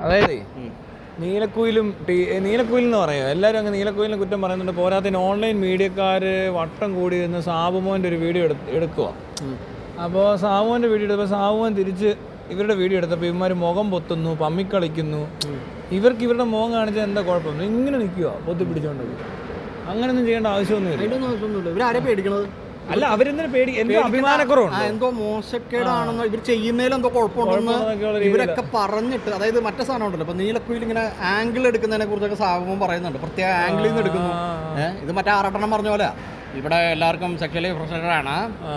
അതായത് നീലക്കുയിലും എന്ന് പറയാം, എല്ലാവരും അങ്ങ് നീലക്കുയിലിനെ കുറ്റം പറയുന്നുണ്ട്. പോരാത്തതിന് ഓൺലൈൻ മീഡിയക്കാർ വട്ടം കൂടി നിന്ന് സാബുമോൻ്റെ ഒരു വീഡിയോ എടുക്കുക. അപ്പോൾ സാബുമോൻ്റെ വീഡിയോ എടുത്തപ്പോൾ സാബുമോൻ തിരിച്ച് ഇവരുടെ വീഡിയോ എടുത്തപ്പോൾ ഇവന്മാർ മുഖം പൊത്തുന്നു, പമ്മിക്കളിക്കുന്നു. ഇവർക്ക് ഇവരുടെ മുഖം കാണിച്ചാൽ എന്താ കുഴപ്പം? ഇങ്ങനെ നിൽക്കുക പൊത്തി പിടിച്ചോണ്ട്. അങ്ങനെയൊന്നും ചെയ്യേണ്ട ആവശ്യമൊന്നുമില്ല. ഇവരാരെ പേടിക്കണത്? അല്ല, അവരെന്തിനു പേടി? എന്തോ അഭിമാനക്കുറവുണ്ട്, എന്തോ മോശക്കേടാണെന്നോ ഇവർ ചെയ്യുന്നതിൽ എന്തോ കുഴപ്പമുണ്ടെന്ന് ഇവരൊക്കെ പറഞ്ഞിട്ട്. അതായത് മറ്റേ സാധനം ഉണ്ടല്ലോ, ഇപ്പൊ നീലക്കുയിൽ ഇങ്ങനെ ആംഗിൾ എടുക്കുന്നതിനെ കുറിച്ചൊക്കെ സാബുമോൻ പറയുന്നുണ്ട്. പ്രത്യേക ആംഗിളിൽ നിന്ന് എടുക്കുന്നു. ഇത് മറ്റേ ആറട്ടെണ്ണം പറഞ്ഞ പോലെ ഇവിടെ എല്ലാവർക്കും സെക്ഷലി ഫ്രസ്ട്രേറ്റഡ് ആണ്,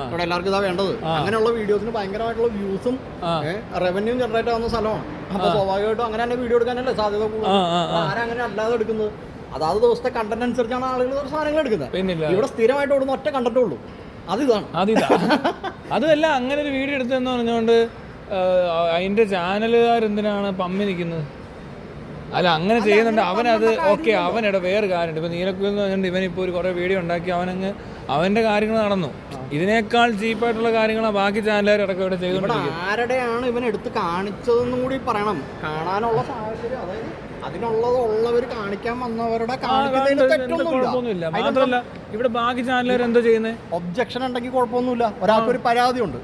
ഇവിടെ എല്ലാവർക്കും ഇതാ വേണ്ടത്. അങ്ങനെയുള്ള വീഡിയോസിന് ഭയങ്കരമായിട്ടുള്ള വ്യൂസും റവന്യൂ ജനറേറ്റ് ആവുന്ന സ്ഥലമാണ്. അപ്പൊ സ്വാഭാവികമായിട്ടും അങ്ങനെ തന്നെ വീഡിയോ എടുക്കാനല്ലേ സാധ്യത കൂടുതൽ. ആരങ്ങനെ അല്ലാതെ എടുക്കുന്നത്? അതാത് ദിവസത്തെ കണ്ടന്റ് അനുസരിച്ചാണ് ആളുകൾ സാധനങ്ങൾ എടുക്കുന്നത്. ഇവിടെ സ്ഥിരമായിട്ട് ഓടുന്ന ഒറ്റ കണ്ടന്റേ ഉള്ളൂ, അതിതാണ്. അതുമല്ല, അങ്ങനെ ഒരു വീഡിയോ എടുത്തെന്ന് പറഞ്ഞുകൊണ്ട് അതിന്റെ ചാനലുകാരെന്തിനാണ് പമ്മി നിൽക്കുന്നത്? അല്ല, അങ്ങനെ ചെയ്യുന്നുണ്ട് അവനത്. ഓക്കെ, അവനിടെ വേറെ കാര്യമുണ്ട്. ഇപ്പം നീലക്കുയിൽ എന്ന് പറഞ്ഞിട്ട് ഇവനിപ്പോൾ ഒരു കുറേ വീഡിയോ ഉണ്ടാക്കി അവൻ്റെ കാര്യങ്ങൾ നടന്നു. ഇതിനേക്കാൾ ചീപ്പായിട്ടുള്ള കാര്യങ്ങളാണ് ബാക്കി ചാനലുകാർ അടക്കം ഇവിടെ ചെയ്തുകൊണ്ടിരിക്കുന്നത്. ആരുടെയാണ് ഇവൻ എടുത്ത് കാണിച്ചതെന്നും കൂടി പറയണം. കാണാനുള്ള സാഹചര്യം, അതായത് അതിനുള്ളവർ കാണിക്കാൻ വന്നവരുടെ കുഴപ്പമൊന്നുമില്ല. മാത്രമല്ല, ഇവിടെ ബാക്കി ചാനലുകാർ എന്താ ചെയ്യുന്നത്? ഒബ്ജക്ഷൻ ഉണ്ടെങ്കിൽ കുഴപ്പമൊന്നുമില്ല. ഒരാൾക്കൊരു പരാതി ഉണ്ട്,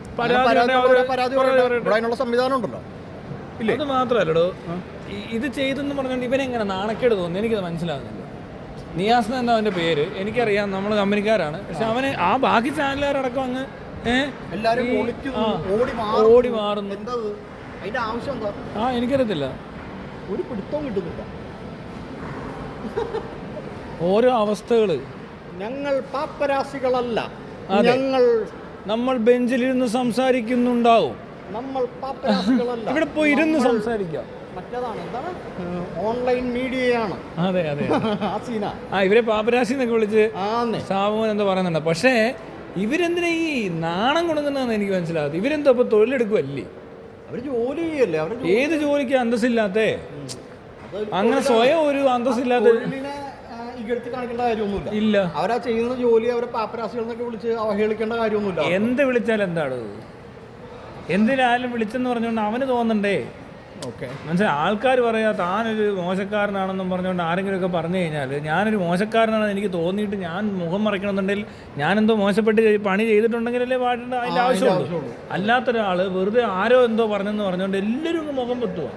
അതിനുള്ള സംവിധാനം ഉണ്ടല്ലോ. ഇല്ല, അത് മാത്രമല്ലടോ, ഇത് ചെയ്തെന്ന് പറഞ്ഞുകൊണ്ട് ഇവനെങ്ങനെ നാണക്കേട് തോന്നുന്നു എനിക്കത് മനസ്സിലാകുന്നില്ല. നിയാസ് എന്നാ അവൻ്റെ പേര്, എനിക്കറിയാം, നമ്മൾ കമ്പനിക്കാരാണ്. പക്ഷെ അവന് ആ ബാക്കി ചാനലുകാരടക്കം അങ്ങ് ഓടി മാറുന്നു. അതിന്റെ ആവശ്യം എന്താ? എനിക്കറിയത്തില്ല, ഒരു പിടുത്തവും കിട്ടുന്നില്ല. ഓരോ അവസ്ഥകള്. ഞങ്ങൾ പാപ്പരാസികളല്ല, നമ്മൾ ബെഞ്ചിലിരുന്ന് സംസാരിക്കുന്നുണ്ടാവും. നമ്മൾ പാപ്പരാസികളല്ല, ഇവിടെ പോയി ഇരുന്ന് സംസാരിക്കാം. മറ്റേതാണ്, എന്താണ്, ഓൺലൈൻ മീഡിയയാണ്. അതെ. ഇവരെ പാപ്പരാസി എന്നൊക്കെ വിളിച്ച് സാബുമോൻ എന്താ പറയുന്നുണ്ട്. പക്ഷേ ഇവരെന്തിനാ ഈ നാണം കൊടുക്കുന്നതെന്ന് എനിക്ക് മനസ്സിലാകാത്ത. ഇവരെന്തോ ഇപ്പൊ തൊഴിലെടുക്കുമല്ലേ? അവര് ജോലി ചെയ്യല്ലേ? ഏത് ജോലിക്ക് അന്തസ്സില്ലാത്തേ? അങ്ങനെ സ്വയം ഒരു അന്തസ്സില്ലാത്ത കാണിക്കേണ്ട കാര്യമൊന്നുമില്ല. ഇല്ല, അവരാ ചെയ്യുന്ന ജോലി അവരെ പാപ്പരാസികൾ എന്നൊക്കെ വിളിച്ച് അവഹേളിക്കേണ്ട കാര്യമൊന്നുമില്ല. എന്ത് വിളിച്ചാലും എന്താണ്? എന്തിനാലും വിളിച്ചെന്ന് പറഞ്ഞുകൊണ്ട് അവന് തോന്നണ്ടേ? ഓക്കെ, മനസ്സിലായി. ആൾക്കാർ പറയാ താനൊരു മോശക്കാരനാണെന്നും പറഞ്ഞുകൊണ്ട് ആരെങ്കിലുമൊക്കെ പറഞ്ഞു കഴിഞ്ഞാൽ ഞാനൊരു മോശക്കാരനാണെന്ന് എനിക്ക് തോന്നിയിട്ട് ഞാൻ മുഖം മറയ്ക്കണമെന്നുണ്ടെങ്കിൽ ഞാനെന്തോ മോശപ്പെട്ട് പണി ചെയ്തിട്ടുണ്ടെങ്കിലല്ലേ പാടേണ്ട, അതിൻ്റെ ആവശ്യമുള്ളൂ. അല്ലാത്തൊരാൾ വെറുതെ ആരോ എന്തോ പറഞ്ഞെന്ന് പറഞ്ഞുകൊണ്ട് എല്ലാവരും മുഖം പെത്തുക,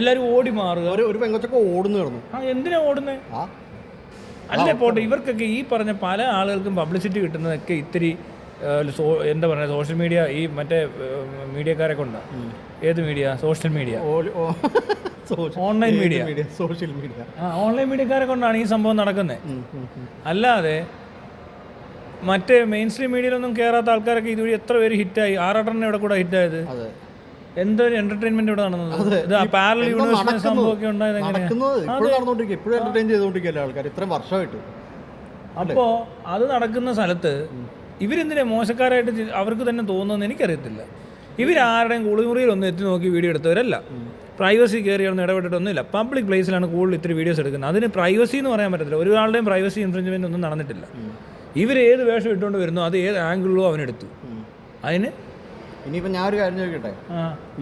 എല്ലാവരും ഓടി മാറുക. ഒരു പെങ്കൊച്ചൊക്കെ ഓടുന്നു കിടന്നു. എന്തിനാ ഓടുന്നേ? അല്ലേ പോട്ടെ, ഇവർക്കൊക്കെ ഈ പറഞ്ഞ പല ആളുകൾക്കും പബ്ലിസിറ്റി കിട്ടുന്നതൊക്കെ ഇത്തിരി എന്താ പറയുക, സോഷ്യൽ മീഡിയ, ഈ മറ്റേ മീഡിയക്കാരെ കൊണ്ടാ. ഏത് media? Social media, online media, social media. Online മീഡിയക്കാരെ കൊണ്ടാണ് ഈ സംഭവം നടക്കുന്നത്. അല്ലാതെ മറ്റേ മെയിൻ സ്ട്രീം മീഡിയയിലൊന്നും കയറാത്ത ആൾക്കാരൊക്കെ ഇതുവഴി എത്ര പേര് ഹിറ്റായി. ആറാട്ടെണ്ണം ഇവിടെ കൂടെ ഹിറ്റായത്. എന്തൊരു എന്റർടൈൻമെന്റ് ഇവിടെ നടന്നത്. ഇത് പാരലൽ യൂണിവേഴ്സിറ്റി സംഭവമൊക്കെ ഉണ്ടായത് വർഷമായിട്ട്. അപ്പോൾ അത് നടക്കുന്ന സ്ഥലത്ത് ഇവരെന്തിനാ മോശക്കാരായിട്ട് അവർക്ക് തന്നെ തോന്നുന്നത് എനിക്കറിയത്തില്ല. ഇവരാരുടെയും കുളിമുറിയിലൊന്നും എത്തി നോക്കി വീഡിയോ എടുത്തവരല്ല. പ്രൈവസി കയറിയൊന്നും ഇടപെട്ടിട്ടൊന്നുമില്ല. പബ്ലിക് പ്ലേസിലാണ് കൂടുതൽ ഇത്തിരി വീഡിയോസ് എടുക്കുന്നത്. അതിന് പ്രൈവസി എന്ന് പറയാൻ പറ്റത്തില്ല. ഒരാളുടെയും പ്രൈവസി ഇൻഫ്രിഞ്ച്മെന്റ് ഒന്നും നടന്നിട്ടില്ല. ഇവരേത് വേഷം ഇട്ടുകൊണ്ട് വരുന്നു അത് ഏത് ആംഗിളിലോ അവനെടുത്തു. അതിന് ഇനിയിപ്പോൾ ഞാൻ ഒരു കാര്യം ചോദിക്കട്ടെ,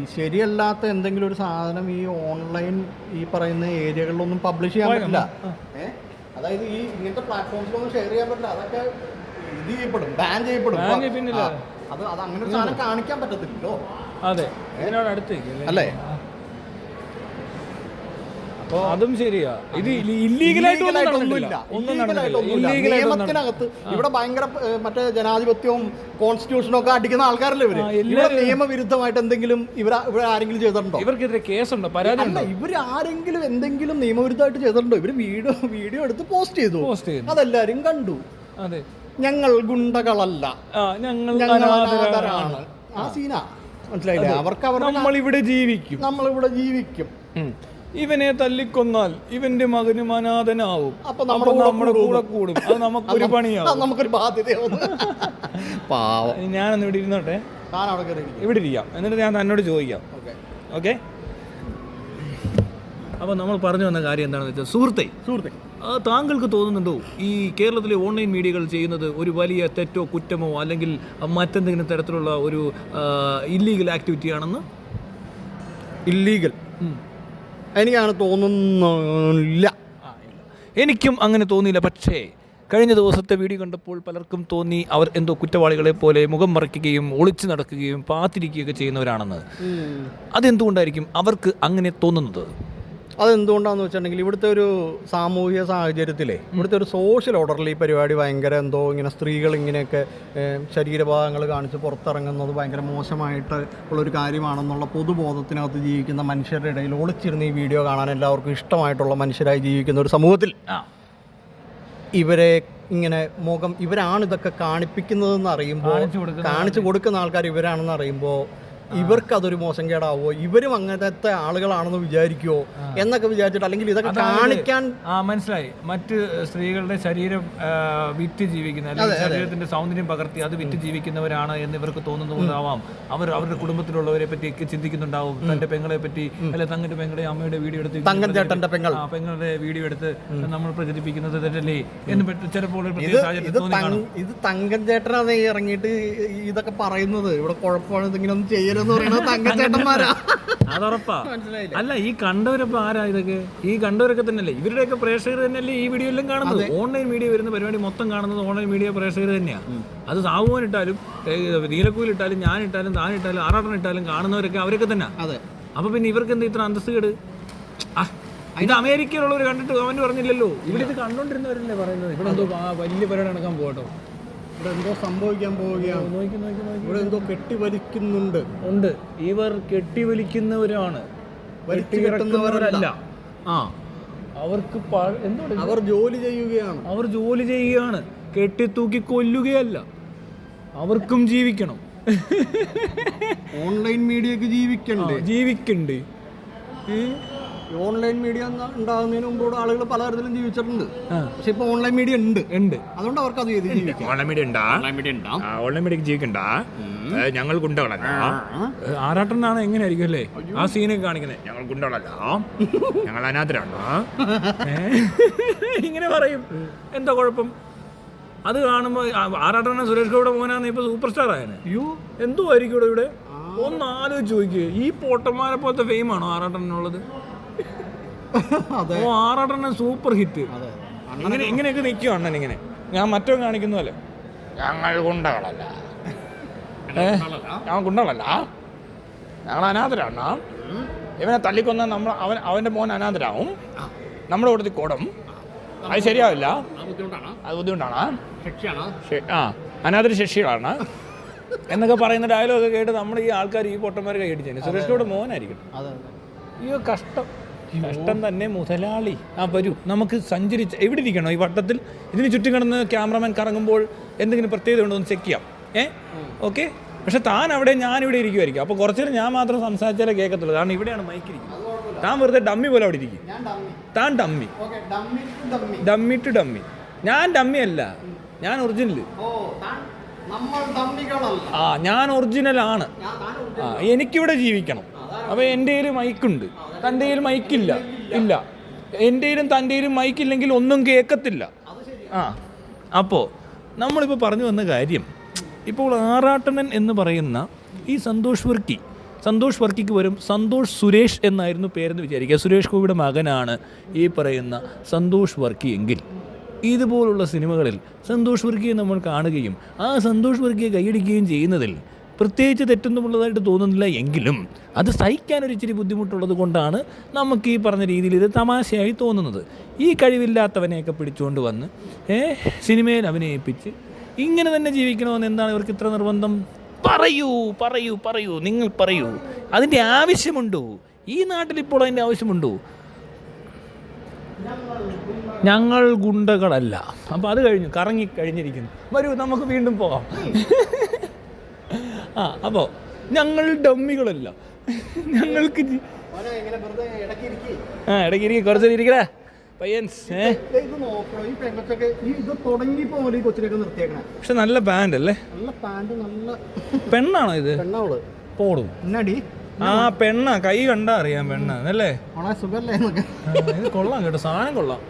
ഈ ശരിയല്ലാത്ത എന്തെങ്കിലും ഒരു സാധനം ഈ ഓൺലൈൻ ഈ പറയുന്ന ഏരിയകളിലൊന്നും പബ്ലിഷ് ചെയ്യാൻ പറ്റില്ല. അതായത് ഈ ഇങ്ങനത്തെ പ്ലാറ്റ്ഫോംസിലൊന്നും ഷെയർ ചെയ്യാൻ പറ്റില്ല. അതൊക്കെ ഇത് ചെയ്യപ്പെടും, ബാൻ ചെയ്യപ്പെടും. അത് അങ്ങനെ ഒരു സാധനം കാണിക്കാൻ പറ്റത്തില്ലല്ലോ. അതെ, ഇതിനോട് അടുത്ത് അല്ലേ? അപ്പോൾ അതും ശരിയാ. ഇത് നിയമത്തിനകത്ത് ഇവിടെ ഭയങ്കര മറ്റേ ജനാധിപത്യവും കോൺസ്റ്റിറ്റ്യൂഷനും ഒക്കെ അടിക്കുന്ന ആൾക്കാരല്ലേ ഇവര്. ഇവിടെ നിയമവിരുദ്ധമായിട്ട് എന്തെങ്കിലും ഇവിടെ ആരെങ്കിലും ചെയ്തിട്ടുണ്ടോ? ഇവർക്കെതിരെ കേസുണ്ടോ, പരാതി ഉണ്ടോ? ഇവർ ആരെങ്കിലും എന്തെങ്കിലും നിയമവിരുദ്ധമായിട്ട് ചെയ്തിട്ടുണ്ടോ? ഇവര് വീഡിയോ എടുത്ത് പോസ്റ്റ് ചെയ്തു, അതെല്ലാരും കണ്ടു. അതെ, ഞങ്ങൾ ഗുണ്ടകളല്ല, ഞങ്ങൾ അനാഥരാണ്. ആ സീനാ, മനസ്സിലായില്ലേ? അവർക്ക് നമ്മളിവിടെ ജീവിക്കും, ഇവനെ തല്ലിക്കൊന്നാൽ ഇവന്റെ മകനും അനാഥനാവും, അപ്പൊ നമ്മുടെ കൂടെ കൂടും, അത് നമുക്കൊരു പണിയാവും, നമുക്കൊരു ബാധ്യതയാവും. ഞാനൊന്ന് ഇവിടെ ഇരുന്നോട്ടെ, ഇവിടെ ഇരിക്കാം, എന്നിട്ട് ഞാൻ തന്നോട് ചോദിക്കാം. ഓക്കെ. അപ്പോൾ നമ്മൾ പറഞ്ഞു വന്ന കാര്യം എന്താണെന്ന് വെച്ചാൽ, സുഹൃത്തെ താങ്കൾക്ക് തോന്നുന്നുണ്ടോ ഈ കേരളത്തിലെ ഓൺലൈൻ മീഡിയകൾ ചെയ്യുന്നത് ഒരു വലിയ തെറ്റോ കുറ്റമോ അല്ലെങ്കിൽ മറ്റെന്തെങ്കിലും തരത്തിലുള്ള ഒരു ഇല്ലീഗൽ ആക്ടിവിറ്റി ആണെന്ന്? ഇല്ലീഗൽ എനിക്കങ്ങനെ തോന്നുന്നില്ല. എനിക്കും അങ്ങനെ തോന്നിയില്ല. പക്ഷേ കഴിഞ്ഞ ദിവസത്തെ വീഡിയോ കണ്ടപ്പോൾ പലർക്കും തോന്നി അവർ എന്തോ കുറ്റവാളികളെ പോലെ മുഖം മറയ്ക്കുകയും ഒളിച്ചു നടക്കുകയും പാത്തിരിക്കുകയൊക്കെ ചെയ്യുന്നവരാണെന്ന്. അതെന്തുകൊണ്ടായിരിക്കും അവർക്ക് അങ്ങനെ തോന്നുന്നത്? അതെന്തുകൊണ്ടാണെന്ന് വെച്ചിട്ടുണ്ടെങ്കിൽ ഇവിടുത്തെ ഒരു സാമൂഹിക സാഹചര്യത്തിലെ ഇവിടുത്തെ ഒരു സോഷ്യൽ ഓർഡറിൽ ഈ പരിപാടി ഭയങ്കര എന്തോ ഇങ്ങനെ സ്ത്രീകൾ ഇങ്ങനെയൊക്കെ ശരീരഭാഗങ്ങൾ കാണിച്ച് പുറത്തിറങ്ങുന്നത് ഭയങ്കര മോശമായിട്ട് ഉള്ളൊരു കാര്യമാണെന്നുള്ള പൊതുബോധത്തിനകത്ത് ജീവിക്കുന്ന മനുഷ്യരുടെ ഇടയിൽ ഒളിച്ചിരുന്ന് ഈ വീഡിയോ കാണാൻ എല്ലാവർക്കും ഇഷ്ടമായിട്ടുള്ള മനുഷ്യരായി ജീവിക്കുന്ന ഒരു സമൂഹത്തിൽ ഇവരെ ഇങ്ങനെ മുഖം ഇവരാണ് ഇതൊക്കെ കാണിപ്പിക്കുന്നതെന്ന് അറിയുമ്പോൾ, കാണിച്ചു കൊടുക്കുന്ന ആൾക്കാർ ഇവരാണെന്ന് അറിയുമ്പോൾ ഇവർക്കതൊരു മോശം കേടാവോ, ഇവരും അങ്ങനത്തെ ആളുകളാണെന്ന് വിചാരിക്കുമോ എന്നൊക്കെ വിചാരിച്ചിട്ട്, അല്ലെങ്കിൽ ഇതൊക്കെ കാണിക്കാൻ മനസ്സിലായി, മറ്റ് സ്ത്രീകളുടെ ശരീരം വിറ്റ് ജീവിക്കുന്ന, അല്ലെങ്കിൽ ശരീരത്തിന്റെ സൗന്ദര്യം പകർത്തി അത് വിറ്റ് ജീവിക്കുന്നവരാണ് എന്ന് ഇവർക്ക് തോന്നുന്നതാവാം. അവർ അവരുടെ കുടുംബത്തിലുള്ളവരെ പറ്റി ചിന്തിക്കുന്നുണ്ടാവും. തന്റെ പെങ്ങളെ പറ്റി, അല്ലെ തങ്ങളുടെ പെങ്ങളുടെ അമ്മയുടെ വീഡിയോ എടുത്ത്, തങ്കച്ചേട്ടന്റെ പെങ്ങളുടെ വീഡിയോ എടുത്ത് നമ്മൾ പ്രചരിപ്പിക്കുന്നത് തെറ്റല്ലേ എന്ന് ചിലപ്പോൾ ഇത് തങ്കച്ചേട്ടനാണ് ഇറങ്ങിയിട്ട് ഇതൊക്കെ പറയുന്നത്. ഇവിടെ കുഴപ്പമാണ്, ഇങ്ങനെ ഒന്നും ചെയ്യരുതെന്ന് പറയുന്നത് തങ്കച്ചേട്ടന്മാരാ. അതുറപ്പാ. അല്ല, ഈ കണ്ടവരപ്പോ ആരാ ഇതൊക്കെ? ഈ കണ്ടവരൊക്കെ തന്നെയല്ലേ, ഇവരുടെയൊക്കെ പ്രേക്ഷകർ തന്നെയല്ലേ ഈ വീഡിയോ എല്ലാം കാണുന്നത്. ഓൺലൈൻ മീഡിയ വരുന്ന പരിപാടി മൊത്തം കാണുന്നത് ഓൺലൈൻ മീഡിയ പ്രേക്ഷകർ തന്നെയാണ്. അത് സാബുമോനിട്ടാലും നീലക്കുയിലിട്ടാലും ഞാനിട്ടാലും താനിട്ടാലും ആറാട്ടനിട്ടാലും കാണുന്നവരൊക്കെ അവരൊക്കെ തന്നെ. അപ്പൊ പിന്നെ ഇവർക്ക് എന്താ ഇത്ര അന്തസ്സുകേട്? ഇത് അമേരിക്കയിലുള്ളവർ കണ്ടിട്ട് അവന് പറഞ്ഞില്ലല്ലോ, ഇവിടെ ഇത് കണ്ടോണ്ടിരുന്നവരല്ലേ പറയുന്നത്. ഇവിടെ എന്തോ വലിയ പരിപാടി നടക്കാൻ പോകട്ടോ, ഇവിടെ എന്തോ സംഭവിക്കാൻ പോവുകയാണ്, ഇവിടെ എന്തോ കെട്ടിവലിക്കുന്നുണ്ട്. ഇവർ കെട്ടിവലിക്കുന്നവരാണ്, കെട്ടിയിറക്കുന്നവരല്ല. അവർക്ക് അവർ ജോലി ചെയ്യുകയാണ്, കെട്ടിത്തൂക്കി കൊല്ലുകയല്ല. അവർക്കും ജീവിക്കണം. ഓൺലൈൻ മീഡിയക്ക് ജീവിക്കണ്ടേ? ഓൺലൈൻ മീഡിയ ഉണ്ടാകുന്നതിന് മുമ്പോട് ആളുകൾ പലതരത്തിലും ജീവിച്ചിട്ടുണ്ട്. പക്ഷെ ഇപ്പൊ ഓൺലൈൻ മീഡിയ ഉണ്ട്, അതുകൊണ്ട് അവർക്ക് അത് ഓൺലൈൻ മീഡിയ ജീവിക്കണ്ട. ഞങ്ങൾ ഗുണ്ടകളല്ല. ആറാട്ടനാണ് എങ്ങനെയായിരിക്കും അല്ലേ ആ സീനൊക്കെ കാണിക്കുന്നത്? ഞങ്ങൾ ഗുണ്ടകളല്ല, ഞങ്ങൾ അനാഥരാണ്, ഇങ്ങനെ പറയും. എന്താ കുഴപ്പം? അത് കാണുമ്പോ ആറാട്ടനെ സുരേഷ് ഗോപിയുടെ മോനാന്ന് ഇപ്പൊ സൂപ്പർ സ്റ്റാർ ആയനെ. എന്തോ ആയിരിക്കും ഇവിടെ. ഒന്ന് ആലോചിച്ച് നോക്കിയേ, ഈ പോട്ടന്മാരെ പോലത്തെ ഫെയിമാണോ ആറാട്ടനുള്ളത്? ആറാട്ടണ്ണൻ സൂപ്പർ ഹിറ്റ്. ഇങ്ങനെയൊക്കെ നിൽക്കും അണ്ണൻ ഇങ്ങനെ. ഞാൻ മറ്റോ കാണിക്കുന്നു അല്ലേ, ഞങ്ങൾ ഗുണ്ടകളല്ല, ഞങ്ങൾ അനാഥരാണ്. ഇവനെ തല്ലിക്കൊന്ന അവന്റെ മോൻ അനാഥരാവും, നമ്മുടെ കൂട്ടത്തിൽ കോടം. അത് ശരിയാവില്ല, അത് ബുദ്ധിമുട്ടാണ്, അനാഥര ശിക്ഷയാണ് എന്നൊക്കെ പറയുന്ന ഡയലോഗ് കേട്ട് നമ്മുടെ ഈ ആൾക്കാർ, ഈ പൊട്ടന്മാർ കൈയടിച്ചു. സുരേഷ് ഗോപിയുടെ മോനായിരിക്കും. അയ്യോ കഷ്ടം തന്നെ. മുതലാളി വരൂ, നമുക്ക് സഞ്ചരിച്ച് എവിടെ ഇരിക്കണോ ഈ വട്ടത്തിൽ? ഇതിന് ചുറ്റും കിടന്ന് ക്യാമറമാൻ കറങ്ങുമ്പോൾ എന്തെങ്കിലും പ്രത്യേകത ഉണ്ടോ എന്ന് ചെക്ക് ചെയ്യാം. ഓക്കെ. പക്ഷെ താൻ അവിടെ, ഞാനിവിടെ ഇരിക്കുമായിരിക്കും. അപ്പോൾ കുറച്ചു നേരം ഞാൻ മാത്രം സംസാരിച്ചാലേ കേൾക്കത്തുള്ളൂ, കാരണം ഇവിടെയാണ് മൈക്കിരിക്കുന്നത്. താൻ വെറുതെ ഡമ്മി പോലെ അവിടെ ഇരിക്കും. താൻ ഡമ്മി ടു ഡമ്മി. ഞാൻ ഡമ്മി അല്ല, ഞാൻ ഒറിജിനൽ. ഞാൻ ഒറിജിനലാണ്. എനിക്കിവിടെ ജീവിക്കണം. അപ്പോൾ എൻ്റെ കയ്യിൽ മൈക്കുണ്ട്, തൻ്റെ കയ്യിൽ മൈക്കില്ല. എൻ്റെ കയ്യിലും തൻ്റെ കയ്യിലും മൈക്കില്ലെങ്കിൽ ഒന്നും കേൾക്കത്തില്ല. അപ്പോൾ നമ്മളിപ്പോൾ പറഞ്ഞു വന്ന കാര്യം, ഇപ്പോൾ ആറാട്ടണൻ എന്ന് പറയുന്ന ഈ സന്തോഷ് വർക്കിക്ക് വരും സന്തോഷ് സുരേഷ് എന്നായിരുന്നു പേരെന്ന് വിചാരിക്കുക. സുരേഷ് ഗോപിയുടെ മകനാണ് ഈ പറയുന്ന സന്തോഷ് വർക്കി എങ്കിൽ, ഇതുപോലുള്ള സിനിമകളിൽ സന്തോഷ് വർക്കിയെ നമ്മൾ കാണുകയും ആ സന്തോഷ് വർക്കിയെ കൈയടിക്കുകയും ചെയ്യുന്നതിൽ പ്രത്യേകിച്ച് തെറ്റൊന്നുമുള്ളതായിട്ട് തോന്നുന്നില്ല. എങ്കിലും അത് സഹിക്കാനൊരു ഇച്ചിരി ബുദ്ധിമുട്ടുള്ളത് കൊണ്ടാണ് നമുക്ക് ഈ പറഞ്ഞ രീതിയിൽ ഇത് തമാശയായി തോന്നുന്നത്. ഈ കഴിവില്ലാത്തവനെയൊക്കെ പിടിച്ചുകൊണ്ട് വന്ന് സിനിമയിൽ അഭിനയിപ്പിച്ച് ഇങ്ങനെ തന്നെ ജീവിക്കണമെന്ന് എന്താണ് ഇവർക്ക് ഇത്ര നിർബന്ധം? പറയൂ, നിങ്ങൾ പറയൂ. അതിൻ്റെ ആവശ്യമുണ്ടോ? ഈ നാട്ടിലിപ്പോൾ അതിൻ്റെ ആവശ്യമുണ്ടോ? ഞങ്ങൾ ഗുണ്ടകളല്ല. അപ്പോൾ അത് കഴിഞ്ഞിരിക്കുന്നു. വരൂ, നമുക്ക് വീണ്ടും പോകാം. അപ്പോൾ ഞങ്ങൾ ഡമ്മികളല്ല, ഞങ്ങൾക്ക് ഇടയ്ക്ക് കുറച്ച് ഇരിക്കടാ പയ്യൻസ്. പക്ഷെ നല്ല പാൻ്റ് അല്ലേ? പെണ്ണാണോ ഇത്? പോടും. പെണ്ണ കൈ കണ്ടാ അറിയാം പെണ്ണല്ലേ. ഇത് കൊള്ളാം കേട്ടോ, സാധനം കൊള്ളാം.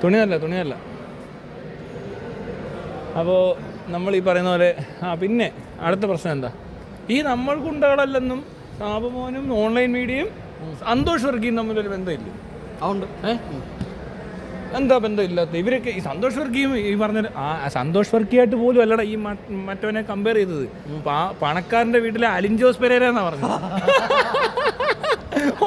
തുണിയല്ല. അപ്പോൾ നമ്മൾ ഈ പറയുന്ന പോലെ പിന്നെ അടുത്ത പ്രശ്നം എന്താ? ഈ നമ്മൾ ഗുണ്ടകളല്ലെന്നും സാബുമോനും ഓൺലൈൻ മീഡിയയും സന്തോഷ് വർഗീയും തമ്മിലൊരു ബന്ധമില്ല. അതുകൊണ്ട് എന്താ ബന്ധമില്ലാത്ത ഇവരൊക്കെ? ഈ സന്തോഷ് വർഗീയും ഈ പറഞ്ഞ സന്തോഷ് വർഗിയായിട്ട് പോലും അല്ലടാ ഈ മറ്റവനെ കമ്പയർ ചെയ്തത്. പണക്കാരൻ്റെ വീട്ടിലെ അലിൻ ജോസ് പെരേര എന്നാ പറഞ്ഞത്.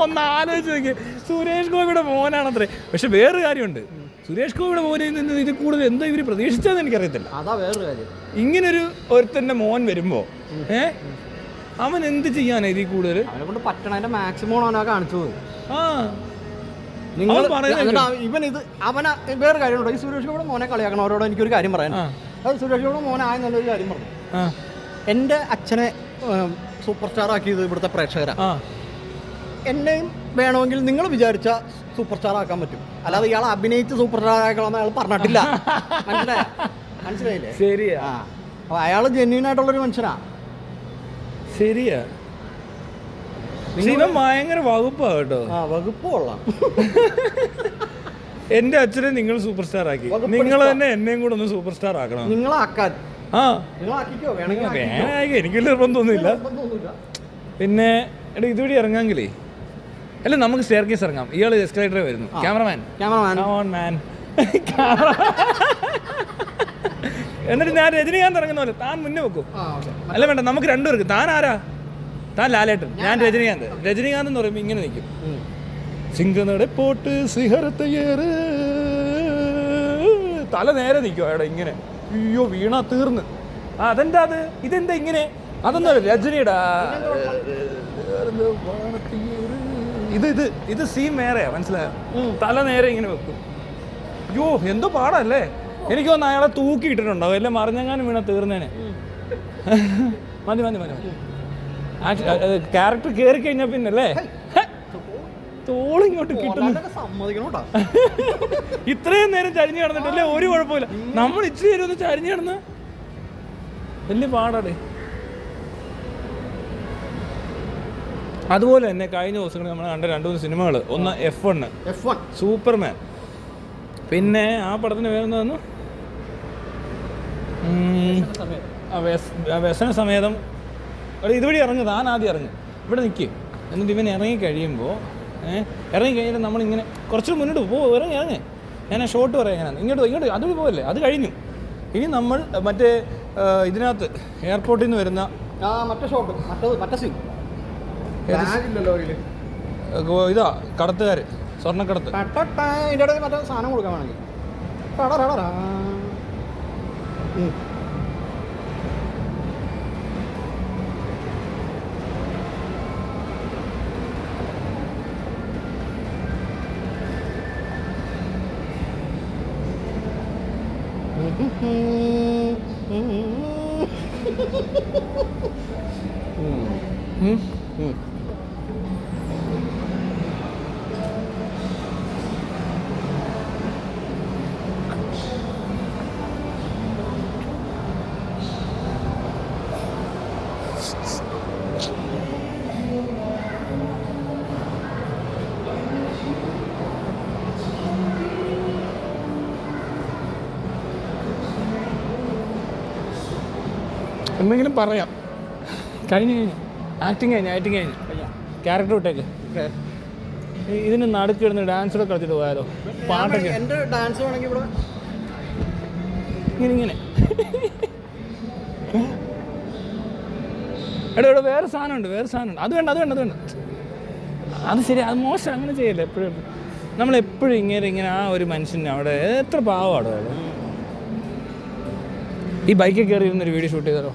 ഒന്ന് ആലോചിച്ച് നോക്കി. സുരേഷ് ഗോപിയുടെ മോനാണത്രേ. പക്ഷെ വേറൊരു കാര്യമുണ്ട്, സുരേഷ് ഗോപിയുടെ മോനിൽ നിന്ന് ഇതിൽ കൂടുതൽ എന്താ ഇവർ പ്രതീക്ഷിച്ചതെന്ന് എനിക്കറിയത്തില്ല. അതാ വേറൊരു കാര്യം. ഇങ്ങനൊരു ഒരുത്തൻ്റെ മോൻ വരുമ്പോൾ അവൻ എന്ത് ചെയ്യാനാ ഇതിൽ കൂടുതൽ? അവനെ കൊണ്ട് പറ്റണതിന്റെ മാക്സിമം അവനാ കാണിച്ചു. നിങ്ങൾ ഇവൻ ഇത് അവനാ വേറെ കാര്യമുണ്ടോ? ഈ സുരേഷ് ഗോപിയുടെ മോനെ കളിയാക്കണം. അവരോട് എനിക്കൊരു കാര്യം പറയാൻ. അത് സുരേഷ് ഗോപിയുടെ മോനായ നല്ലൊരു കാര്യം പറഞ്ഞു. എൻ്റെ അച്ഛനെ സൂപ്പർ സ്റ്റാർ ആക്കിയത് ഇവിടുത്തെ പ്രേക്ഷകരാ. എന്നെയും വേണമെങ്കിൽ നിങ്ങൾ വിചാരിച്ച സൂപ്പർ സ്റ്റാർ ആക്കാൻ പറ്റും. അല്ലാതെ ഇയാൾ അഭിനയിച്ച് സൂപ്പർ സ്റ്റാർ ആക്കണമെന്ന് അയാൾ പറഞ്ഞിട്ടില്ല. മനസ്സിലായില്ലേ? ശരിയാ. അപ്പൊ അയാൾ ജെന്യൂൻ ആയിട്ടുള്ളൊരു മനുഷ്യനാ. ശരിയാ. ഇവൻ ഭയങ്കര വകുപ്പാ കേട്ടോ. വകുപ്പ് കൊള്ളാം. എന്റെ അച്ഛനെ നിങ്ങൾ സൂപ്പർ സ്റ്റാർ ആക്കി, നിങ്ങൾ തന്നെ എന്നെയും കൂടെ ഒന്ന് സൂപ്പർ സ്റ്റാർ ആക്കണം. നിങ്ങളാക്കാൻ എനിക്ക് നിർബന്ധമൊന്നുമില്ല. പിന്നെ എടാ ഇതുവഴി ഇറങ്ങാമെങ്കിലേ അല്ല നമുക്ക് സ്റ്റെയർ കേസ് ഇറങ്ങാം. ഇയാൾ എസ്കലേറ്റർ വരുന്നു. ക്യാമറമാൻ എന്നിട്ട് ഞാൻ രജനികാന്ത് ഇറങ്ങുന്ന പോലെ താൻ മുന്നേ വെക്കും. അല്ല വേണ്ട, നമുക്ക് രണ്ടുപേർക്ക്. താൻ ആരാ? താൻ ലാലേട്ടൻ, ഞാൻ രജനികാന്ത്. രജനികാന്ത് എന്ന് പറയുമ്പോൾ ഇങ്ങനെ നിൽക്കും. സിംഗനടെ പോട്ട് സിഹറത്തയ്യേറ് തല നേരെ നിൽക്കും അയാടെ ഇങ്ങനെ. അയ്യോ വീണ തീർന്ന്. അതെന്താ അത്? ഇതെന്താ ഇങ്ങനെ? അതൊന്നും രജനിയുടെ ഇത് സീൻ വേറെയാ, മനസ്സിലായോ? തല നേരെ ഇങ്ങനെ വെക്കും. അയ്യോ എന്തോ പാടല്ലേ. എനിക്ക് തോന്നുന്നു അയാളെ തൂക്കിയിട്ടിട്ടുണ്ടാവും. എല്ലാം മറിഞ്ഞെങ്ങാനും വീണ തീർന്നേനെ. മതി മതി മതി മതി. ക്യാരക്ടർ കയറി കഴിഞ്ഞാൽ പിന്നല്ലേ തോളിങ്ങോട്ട് കിട്ടുന്നു. ഇത്രയും നേരം ചരിഞ്ഞു കിടന്നിട്ടല്ലേ ഒരു കുഴപ്പമില്ല. നമ്മൾ ഇച്ചിരി നേരം ഒന്ന് ചരിഞ്ഞു കിടന്ന് വലിയ പാടാടേ. അതുപോലെ തന്നെ കഴിഞ്ഞ ദിവസങ്ങളിൽ നമ്മൾ കണ്ട 2-3 സിനിമകൾ. ഒന്ന് F1 സൂപ്പർമാൻ. പിന്നെ ആ പടത്തിന് വേറെന്താന്നു വ്യസന സമേതം. ഇതുവഴി ഇറങ്ങും. താൻ ആദ്യം ഇറങ്ങും, ഇവിടെ നിൽക്കും. എന്നിട്ട് ഇവൻ ഇറങ്ങി കഴിയുമ്പോൾ ഇറങ്ങി കഴിഞ്ഞിട്ട് നമ്മളിങ്ങനെ കുറച്ച് മുന്നോട്ട് ഇറങ്ങി. ഞാൻ ആ ഷോട്ട് പറയാം. എങ്ങനെയാണ് ഇങ്ങോട്ട് അതുവഴി പോകല്ലേ. അത് കഴിഞ്ഞു. ഇനി നമ്മൾ മറ്റേ ഇതിനകത്ത് എയർപോർട്ടിൽ നിന്ന് വരുന്ന മറ്റേ ഷോട്ട് മറ്റേ സീൻ ഇതാ കടത്തുകാർ, സ്വർണ്ണക്കടത്ത്. മറ്റേ സാധനം കൊടുക്കാൻ വേണമെങ്കിൽ എന്തെങ്കിലും പറയാം. കഴിഞ്ഞ് ആക്ടിങ് കഴിഞ്ഞ് ക്യാരക്ടർ വിട്ടേക്ക്. ഇതിന് നടുക്കിടുന്ന് ഡാൻസൊക്കെ കളിച്ചിട്ട് പോയാലോ? പാട്ടൊക്കെ എൻ്റെ ഡാൻസ് വേണമെങ്കിൽ ഇവിടെ ഇങ്ങനെ എടാ വേറെ സാധനമുണ്ട്. അത് വേണ്ട. അത് ശരി, അത് മോശം. അങ്ങനെ ചെയ്യല്ലേ. എപ്പോഴും നമ്മളെപ്പോഴും ഇങ്ങനെ ആ ഒരു മനുഷ്യന് അവിടെ എത്ര പാവമാണോ അവിടെ. ഈ ബൈക്കിൽ കയറി ഇരുന്നൊരു വീഡിയോ ഷൂട്ട് ചെയ്താലോ?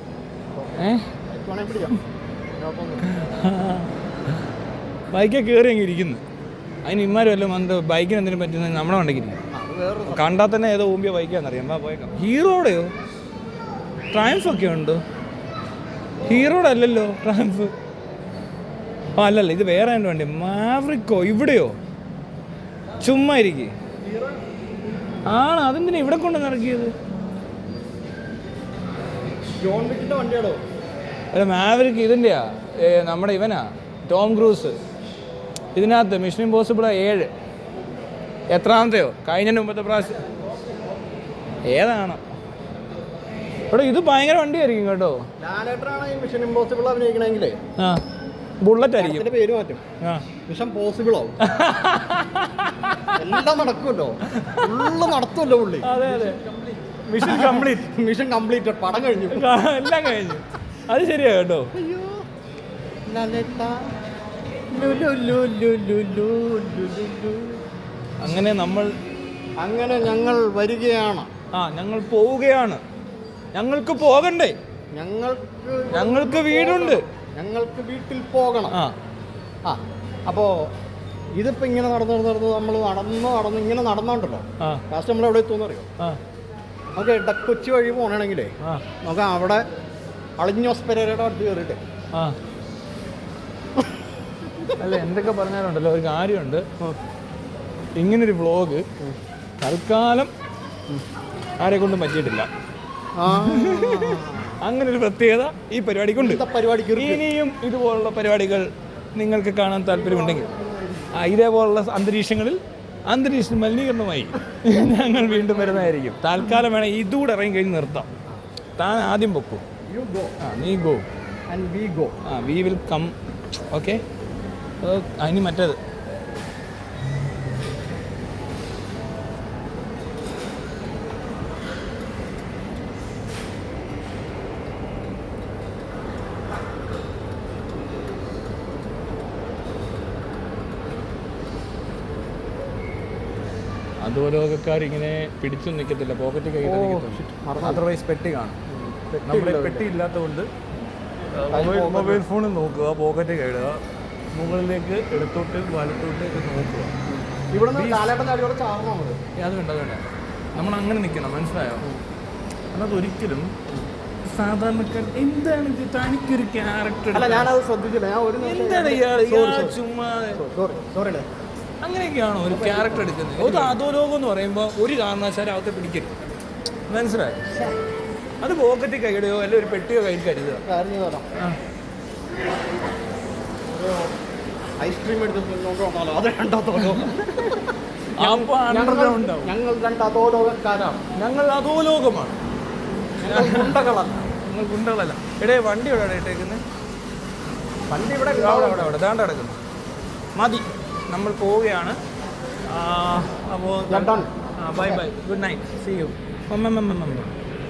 ബൈക്കിൽ കയറി അങ്ങ് ഇരിക്കുന്നു. അതിന് ഇമ്മാരും വല്ലതും വന്ന് ബൈക്കിന് എന്തെങ്കിലും പറ്റുന്നത് നമ്മളെ വണ്ടിക്കിരിക്കും. കണ്ടാൽ തന്നെ ഏതോ ഊമ്പിയ ബൈക്കാണെന്നറിയാം. പോയേക്കാം. ഹീറോയുടെയോ ട്രയംഫ് ഒക്കെ ഉണ്ട്? ഹീറോയുടെ അല്ലല്ലോ ട്രയംഫ്. അല്ലല്ല, ഇത് വേറെ എൻ്റെ വണ്ടി. മാവറിക്കോ? ഇവിടെയോ? ചുമ്മാ ഇരിക്കും. ആണ്. അതെന്തിനാ ഇവിടെ കൊണ്ടുവന്ന് ഇറക്കിയത്? അല്ല, മാവറിക്ക് ഇതിൻ്റെയാ, നമ്മുടെ ഇവനാ ടോം ക്രൂസ്. ഇതിനകത്ത് മിഷൻ ഇമ്പോസിബിൾ 7 എത്രാമത്തെയോ കഴിഞ്ഞതിൻ്റെ മുമ്പത്തെ പ്രാവശ്യം ഏതാണ്. ഇവിടെ ഇത് ഭയങ്കര വണ്ടിയായിരിക്കും കേട്ടോ. മിഷൻ ഇമ്പോസിബിൾ അഭിനയിക്കണമെങ്കിലേ ബുള്ളറ്റ് ആയിരിക്കും. അതിന്റെ പേര് മാറ്റും. മിഷൻ പോസിബിൾ ആവും. എല്ലാം നടക്കുമല്ലോ, ഫുള്ള് നടത്തുമല്ലോ പുള്ളി. അതെ അതെ, മിഷൻ കംപ്ലീറ്റ്. മിഷൻ കംപ്ലീറ്റ്, പടം കഴിഞ്ഞു, എല്ലാം കഴിഞ്ഞു. അത് ശരിയാ കേട്ടോ. അങ്ങനെ ഞങ്ങൾ വരികയാണ്. ഞങ്ങൾ പോവുകയാണ്. ഞങ്ങൾക്ക് പോകണ്ടേ? ഞങ്ങൾക്ക് വീടുണ്ട്, ഞങ്ങൾക്ക് വീട്ടിൽ പോകണം. അപ്പോൾ ഇതിപ്പോൾ ഇങ്ങനെ നടന്ന് നമ്മൾ ഇങ്ങനെ നടന്നോണ്ടല്ലോ, ലാസ്റ്റ് നമ്മൾ എവിടെ എത്തുമെന്ന് അറിയോ? നമുക്ക് ഇടക്കൊച്ചി വഴി പോകണമെങ്കിലേ നമുക്ക് അവിടെ അളിഞ്ഞോസ് പെരേരയുടെ അടുത്ത് കയറിയിട്ട്. അല്ല, എന്തൊക്കെ പറഞ്ഞാലുണ്ടല്ലോ ഒരു കാര്യമുണ്ട്. ഇങ്ങനൊരു വ്ളോഗ് തൽക്കാലം ആരെ കൊണ്ടും പറ്റിയിട്ടില്ല. അങ്ങനെ ഒരു പ്രത്യേകത ഈ പരിപാടിക്കുണ്ട്. ഇനിയും ഇതുപോലുള്ള പരിപാടികൾ നിങ്ങൾക്ക് കാണാൻ താല്പര്യമുണ്ടെങ്കിൽ ഇതേപോലുള്ള അന്തരീക്ഷം മലിനീകരണമായി ഞങ്ങൾ വീണ്ടും വരുന്നതായിരിക്കും. തൽക്കാലം വേണം ഇതുകൂടെ ഇറങ്ങി കഴിഞ്ഞ് നിർത്താം. താൻ ആദ്യം പൊക്കും, നീ go and we go. We will come. Okay, ഇനി മറ്റേത് അധോലോകക്കാരിങ്ങനെ പിടിച്ചു നിൽക്കത്തില്ല, പോക്കറ്റ് കയ്യിൽ അതർവൈസ് പെട്ടി കാണും. നമ്മുടെ പെട്ടി ഇല്ലാത്തതുകൊണ്ട് മൊബൈൽ ഫോണിൽ നോക്കുക, പോക്കറ്റ് കയറുക, മുകളിലേക്ക് ഇടത്തോട്ട് വലത്തോട്ട് നോക്കുക. അത് വേണ്ട, നമ്മൾ അങ്ങനെ നിൽക്കണം, മനസ്സിലായോ? അതൊരിക്കലും സാധാരണക്കാർ എന്താണ് ഇത്, തനിക്കൊരു ക്യാരക്ടർ എന്താണ് ഇയാൾ ചുമ്മാ അങ്ങനെയൊക്കെയാണോ ഒരു ക്യാരക്ടർ എടുക്കുന്നത്? ഒരു അധോലോകം എന്ന് പറയുമ്പോൾ ഒരു കാരണവശാലും അവത്തെ പിടിക്കരുത്, മനസ്സിലായോ? അത് പോക്കറ്റ് കൈയിടുകയോ അല്ലെങ്കിൽ ഒരു പെട്ടിയോ കയ്യിൽ കരുതുക. ഐസ്ക്രീം എടുത്ത് ഞങ്ങൾ അധോലോകമാണ്, നിങ്ങൾ ഗുണ്ടകളല്ല. എടേ വണ്ടി എവിടെ ഇട്ടേക്കുന്നത്? വണ്ടി ഇവിടെ അവിടെ ദാണ്ട് കിടക്കുന്നു. മതി, നമ്മൾ പോവുകയാണ്. അപ്പോൾ bye bye, good night, see U.